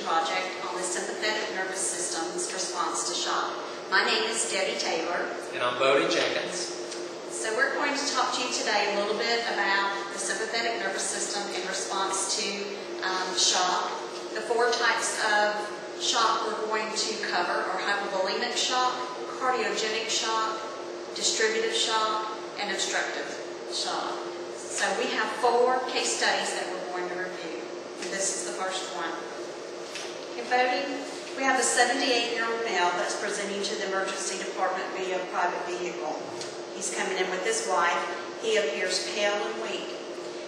project on the sympathetic nervous system's response to shock. My name is Debbie Taylor. And I'm Jenkins. So we're going to talk to you today a little bit about the sympathetic nervous system in response to shock. The four types of shock we're going to cover are hypovolemic shock, cardiogenic shock, distributive shock, and obstructive shock. So we have 4 case studies that we're going to review, and this is the first one. In voting, we have a 78-year-old male that's presenting to the emergency department via a private vehicle. He's coming in with his wife. He appears pale and weak.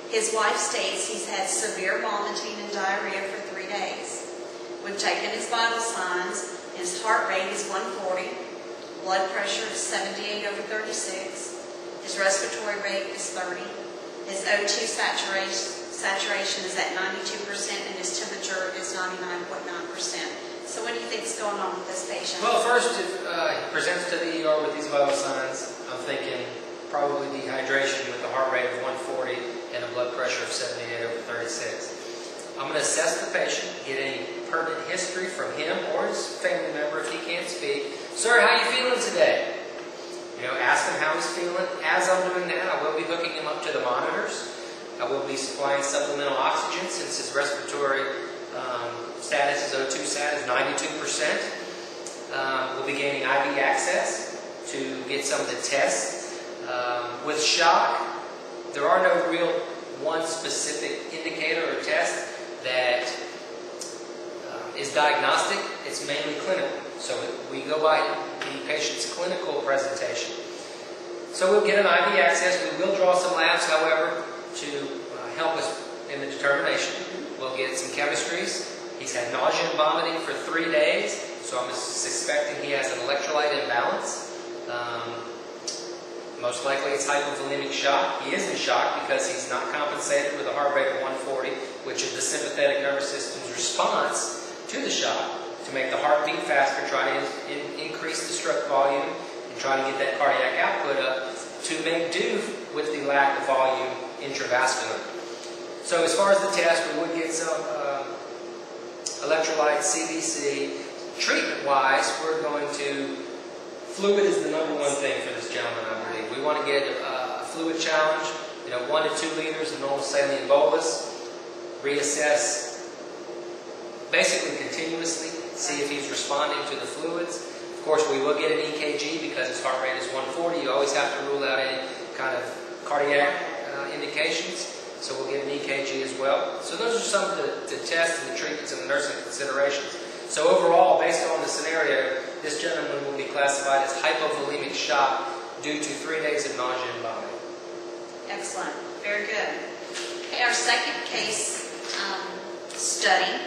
His wife states he's had severe vomiting and diarrhea for 3 days. We've taken his vital signs. His heart rate is 140. Blood pressure is 78 over 36. His respiratory rate is 30. His O2 saturation is at 92%, and his temperature is 99.9%. So what do you think is going on with this patient? Well, first, if he presents to the ER with these vital signs, I'm thinking probably dehydration with a heart rate of 140 and a blood pressure of 78 over 36. I'm going to assess the patient, get any pertinent history from him or his family member if he can't speak. Sir, how you feeling today? Ask him how he's feeling. As I'm doing that, I will be hooking him up to the monitors. I will be supplying supplemental oxygen since his respiratory status, his O2 status is 92%. We'll be gaining IV access to get some of the tests. With shock, there are no real one specific indicator or test that is diagnostic. It's mainly clinical. So we go by the patient's clinical presentation. So we'll get an IV access. We will draw some labs, however, to help us in the determination. We'll get some chemistries. He's had nausea and vomiting for 3 days, so I'm suspecting he has an electrolyte imbalance. Most likely it's hypovolemic shock. He is in shock because he's not compensated with a heart rate of 140, which is the sympathetic nervous system's response to the shock to make the heart beat faster, try to increase the stroke volume, and try to get that cardiac output up to make do with the lack of volume intravascular. So as far as the test, we would get some electrolytes, CBC. Treatment-wise, we're going to, fluid is the #1 thing for this gentleman, I believe. We want to get a fluid challenge, 1 to 2 liters of normal saline bolus, reassess basically continuously, see if he's responding to the fluids. Of course, we will get an EKG because his heart rate is 140. You always have to rule out any kind of cardiac indications. So we'll get an EKG as well. So those are some of the tests and the treatments and the nursing considerations. So overall, based on the scenario, this gentleman will be classified as hypovolemic shock due to 3 days of nausea and vomiting. Excellent. Very good. Okay, our second case study.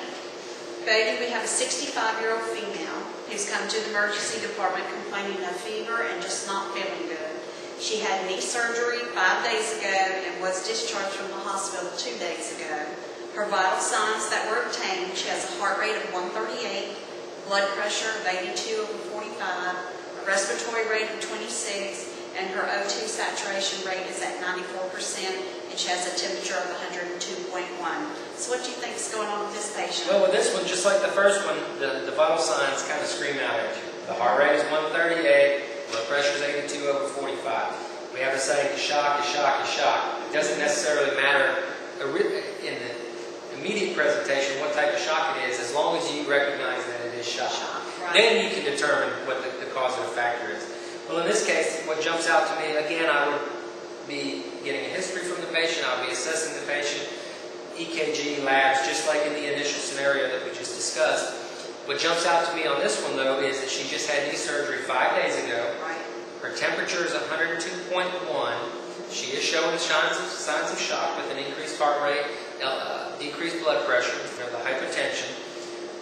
Voting, we have a 65-year-old female who's come to the emergency department complaining of fever and just not feeling good. She had knee surgery 5 days ago and was discharged from the hospital 2 days ago. Her vital signs that were obtained, she has a heart rate of 138, blood pressure of 82 over 45, a respiratory rate of 26, and her O2 saturation rate is at 94%, and she has a temperature of 102.1. So what do you think is going on with this patient? Well, with this one, just like the first one, the vital signs kind of scream out at you. The heart rate is 138, blood pressure is 82 over 45. We have to say shock is shock is shock. It doesn't necessarily matter in the immediate presentation what type of shock it is, as long as you recognize that it is shock. Right. Then you can determine what the causative factor is. Well, in this case, what jumps out to me, again, I would be getting a history from the patient. I'll be assessing the patient, EKG, labs, just like in the initial scenario that we just discussed. What jumps out to me on this one, though, is that she just had knee surgery 5 days ago. Right. Her temperature is 102.1. She is showing signs of shock with an increased heart rate, decreased blood pressure, the hypertension.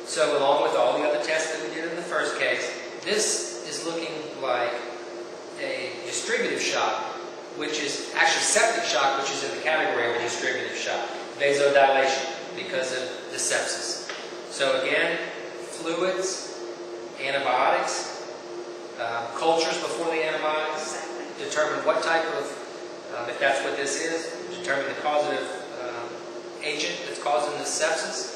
So along with all the other tests that we did in the first case, this is looking like a distributive shock, which is actually septic shock, which is in the category of a distributive shock. Vasodilation because of the sepsis. So again, fluids, antibiotics, cultures before the antibiotics, determine what type of, if that's what this is, determine the causative agent that's causing the sepsis.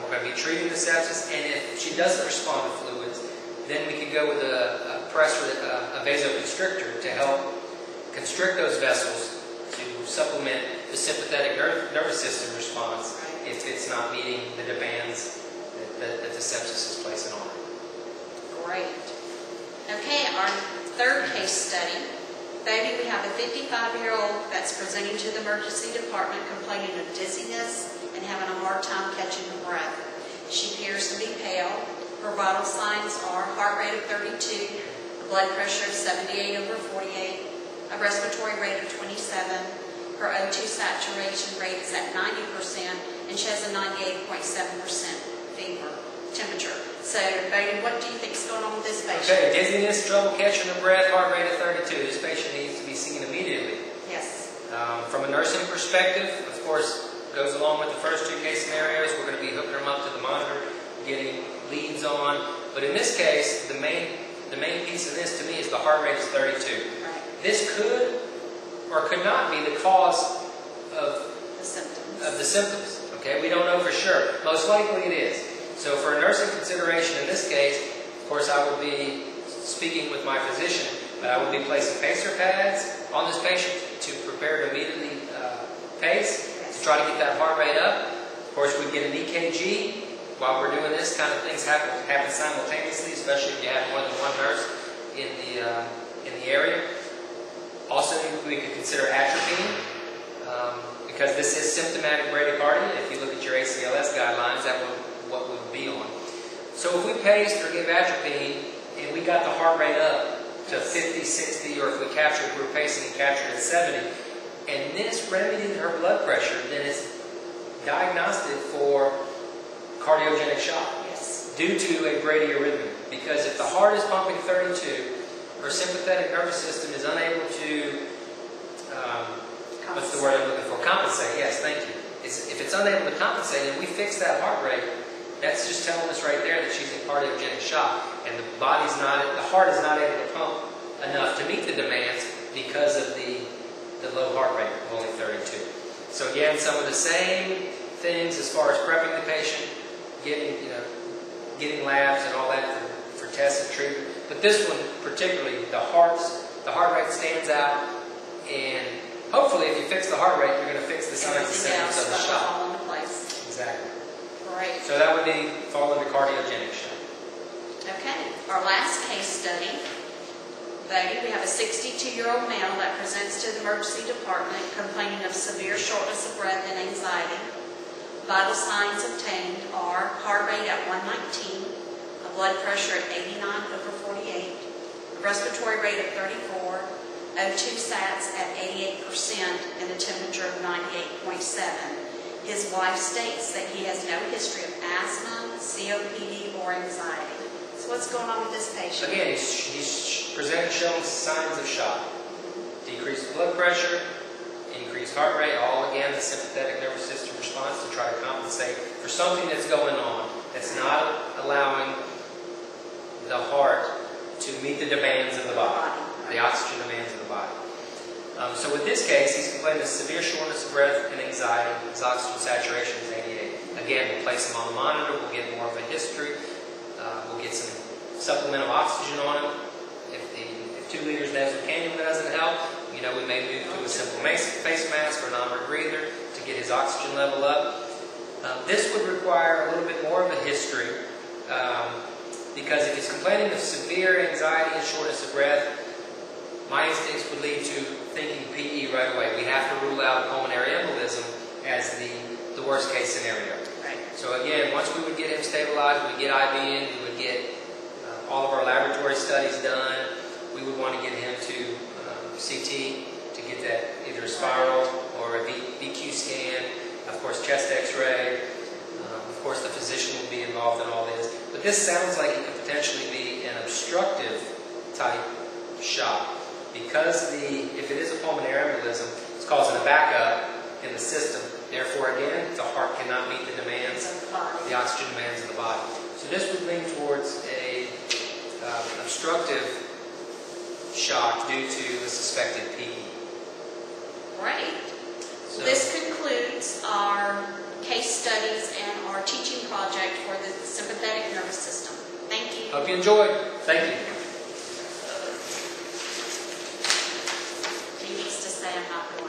We're going to be treating the sepsis, and if she doesn't respond to fluids, then we could go with a vasoconstrictor to help constrict those vessels to supplement the sympathetic nervous system response if it's not meeting the demands that the sepsis is placing on it. Great. Okay, our third case study. Baby, we have a 55-year-old that's presenting to the emergency department complaining of dizziness and having a hard time catching her breath. She appears to be pale. Her vital signs are heart rate of 32, a blood pressure of 78/48, a respiratory rate of 27. Her O2 saturation rate is at 90%, and she has a 98.7% fever temperature. So, Baby, what do you think is going on with this patient? Okay, dizziness, trouble catching her breath, heart rate of 32. This patient needs to be seen immediately. Yes. From a nursing perspective, of course, goes along with the first two case scenarios. We're going to be hooking them up to the monitor, getting leads on. But in this case, the main piece of this to me is the heart rate is 32. Right. This could or could not be the cause of The symptoms. the symptoms. Okay, we don't know for sure. Most likely it is. So for a nursing consideration in this case, of course I would be speaking with my physician, but I would be placing pacer pads on this patient to prepare to immediately pace, to try to get that heart rate up. Of course we get an EKG. While we're doing this, kind of things happen simultaneously, especially if you have more than one nurse in the area. Also, we could consider atropine, because this is symptomatic bradycardia. If you look at your ACLS guidelines, that would what would be on. So if we paced or give atropine and we got the heart rate up to 50, 60, or if we were pacing and captured at 70, and this remedied her blood pressure, then it's diagnostic for cardiogenic shock. Yes. Due to a bradyarrhythmia. Because if the heart is pumping 32, her sympathetic nervous system is unable to, what's the word I'm looking for? Compensate. Yes, thank you. If it's unable to compensate and we fix that heart rate, that's just telling us right there that she's in cardiogenic shock, and the heart is not able to pump enough to meet the demands because of the low heart rate of only 32. So again, some of the same things as far as prepping the patient, getting labs and all that for tests and treatment. But this one particularly, the heart rate stands out, and hopefully if you fix the heart rate, you're going to fix the signs and symptoms of the shock. Fall into place. Exactly. Great. So that would fall under cardiogenic shock. Okay, our last case study. Baby, we have a 62-year-old male that presents to the emergency department complaining of severe shortness of breath and anxiety. Vital signs obtained are heart rate at 119, a blood pressure at 89/48, a respiratory rate of 34, O2 sats at 88%, and a temperature of 98.7. His wife states that he has no history of asthma, COPD, or anxiety. So what's going on with this patient? Again, he's showing signs of shock. Decreased blood pressure, increased heart rate, all again the sympathetic nervous system response to try to compensate for something that's going on that's not allowing the heart to meet the demands of the body, the oxygen demands of the body. So with this case, he's complaining of severe shortness of breath and anxiety. His oxygen saturation is 88. Again, we'll place him on the monitor, we'll get more of a history, we'll get some supplemental oxygen on him. If 2 liters nasal cannula doesn't help, we may move to a simple face mask or non-rebreather to get his oxygen level up. This would require a little bit more of a history, because if he's complaining of severe anxiety and shortness of breath, my instincts would lead to thinking PE right away. We have to rule out pulmonary embolism as the worst case scenario. Right. So again, once we would get him stabilized, we would get IV in, we would get all of our laboratory studies done. We would want to get him to CT to get that either a spiral or a VQ scan, of course chest x-ray. Of course the physician will be involved in all this. But this sounds like it could potentially be an obstructive type shock, because if it is a pulmonary embolism, it's causing a backup in the system. Therefore, again, the heart cannot meet the demands, the oxygen demands of the body. So this would lean towards an obstructive shock due to a suspected PE. Great. So, this concludes our case studies and our teaching project for the sympathetic nervous system. Thank you. Hope you enjoyed. Thank you. He needs to say I'm not going